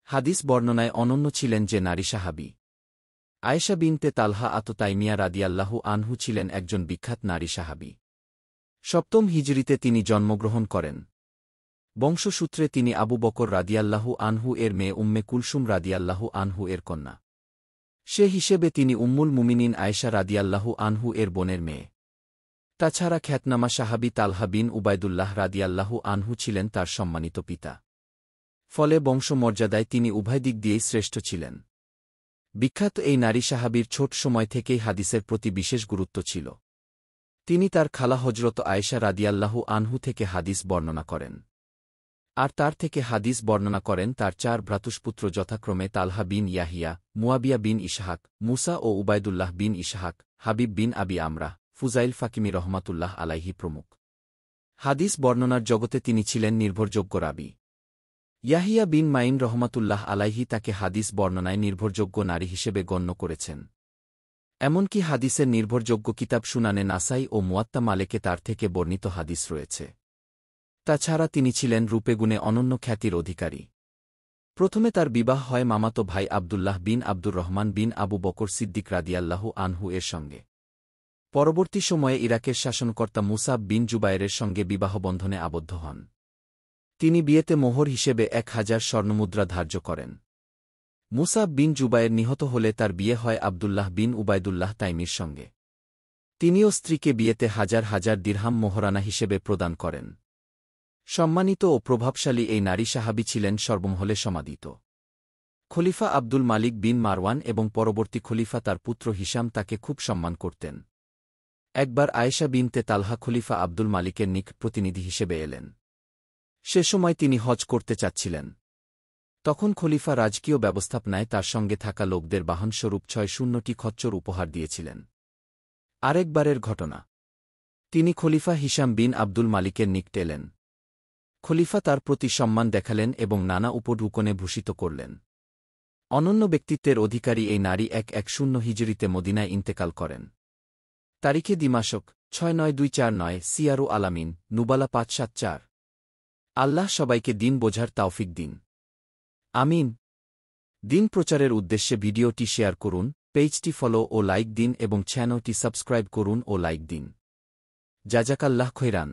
হাদিস বর্ণনায় অনন্য ছিলেন যে নারী সাহাবী। আয়েশা বিনতে তালহা তাইমিয়া রাদিয়াল্লাহু আনহু ছিলেন একজন বিখ্যাত নারী সাহাবী। ৭ম হিজরিতে তিনি জন্মগ্রহণ করেন। বংশসূত্রে তিনি আবু বকর রাদিয়াল্লাহু আনহু এর মেয়ে উম্মে কুলসুম রাদিয়াল্লাহু আনহু এর কন্যা। সে হিসেবে তিনি উম্মুল মুমিনিন আয়েশা রাদিয়াল্লাহু আনহু এর বোনের মেয়ে। তাছাড়া খ্যাতনামা সাহাবী তালহা বিন উবায়দুল্লাহ রাদিয়াল্লাহু আনহু ছিলেন তার সম্মানিত পিতা। ফলে বংশমর্যাদায় তিনি উভয় দিক দিয়েই শ্রেষ্ঠ ছিলেন। বিখ্যাত এই নারী সাহাবীর ছোট সময় থেকেই হাদিসের প্রতি বিশেষ গুরুত্ব ছিল। তিনি তার খালা হজরত আয়েশা রাদিয়াল্লাহু আনহু থেকে হাদিস বর্ণনা করেন। আর তার থেকে হাদিস বর্ণনা করেন তার 4 ভ্রাতুষ্পুত্র যথাক্রমে তালহা বিন ইয়াহিয়া, মুয়াবিয়া বিন ইসহাক, মুসা ও উবায়দুল্লাহ বিন ইসহাক, হাবিব বিন আবি আমরাহ, ফুজাইল ফাকিমি রহমাতুল্লাহ আলাইহি প্রমুখ। হাদিস বর্ণনার জগতে তিনি ছিলেন নির্ভরযোগ্য রাবী। ইয়াহিয়া বিন মাইন রহমাতুল্লাহ আলাইহি তাকে হাদিস বর্ণনায় নির্ভরযোগ্য নারী হিসেবে গণ্য করেছেন। এমনকি হাদিসের নির্ভরযোগ্য কিতাব সুনানে নাসাই ও মুয়াত্তা মালেকে তার থেকে বর্ণিত হাদিস রয়েছে। তাছাড়া তিনি ছিলেন রূপেগুণে অনন্য খ্যাতির অধিকারী। প্রথমে তার বিবাহ হয় মামাতো ভাই আবদুল্লাহ বিন আব্দুর রহমান বিন আবু বকর সিদ্দিক রাদিয়াল্লাহু আনহু এর সঙ্গে। পরবর্তী সময়ে ইরাকের শাসনকর্তা মুসাব বিন জুবায়েরের সঙ্গে বিবাহবন্ধনে আবদ্ধ হন। তিনি বিয়েতে মোহর হিসেবে 1000 স্বর্ণমুদ্রা ধার্য করেন। মুসাব বিন জুবায়ের নিহত হলে তার বিয়ে হয় আবদুল্লাহ বিন উবায়দুল্লাহ তাইমির সঙ্গে। তিনিও স্ত্রীকে বিয়েতে হাজার হাজার দিরহাম মোহরানা হিসেবে প্রদান করেন। সম্মানিত ও প্রভাবশালী এই নারী সাহাবী ছিলেন সর্বমহলে সমাদিত। খলিফা আব্দুল মালিক বিন মারওয়ান এবং পরবর্তী খলিফা তার পুত্র হিশাম তাকে খুব সম্মান করতেন। একবার আয়েশা বিনতে তালহা খলিফা আব্দুল মালিকের নিকট প্রতিনিধি হিসেবে এলেন। সে সময় তিনি হজ করতে চাচ্ছিলেন। তখন খলিফা রাজকীয় ব্যবস্থাপনায় তার সঙ্গে থাকা লোকদের বাহনস্বরূপ ৬০টি খচ্চর উপহার দিয়েছিলেন। আরেকবারের ঘটনা, তিনি খলিফা হিশাম বিন আব্দুল মালিকের নিকট এলেন। খলিফা তার প্রতি সম্মান দেখালেন এবং নানা উপঢৌকনে ভূষিত করলেন। অনন্য ব্যক্তিত্বের অধিকারী এই নারী ১১০ হিজরিতে মদিনায় ইন্তেকাল করেন। তারিখে দিমাশক ৬৯২৪৯ সিয়ারু আলামিন নুবালা ৫৭৪। আল্লাহ সবাইকে দিন বোঝার তাওফিক দিন। আমিন। দিন প্রচারের উদ্দেশ্যে ভিডিওটি শেয়ার করুন, পেজটি ফলো ও লাইক দিন এবং চ্যানেলটি সাবস্ক্রাইব করুন ও লাইক দিন। জাজাকাল্লাহ খৈরান।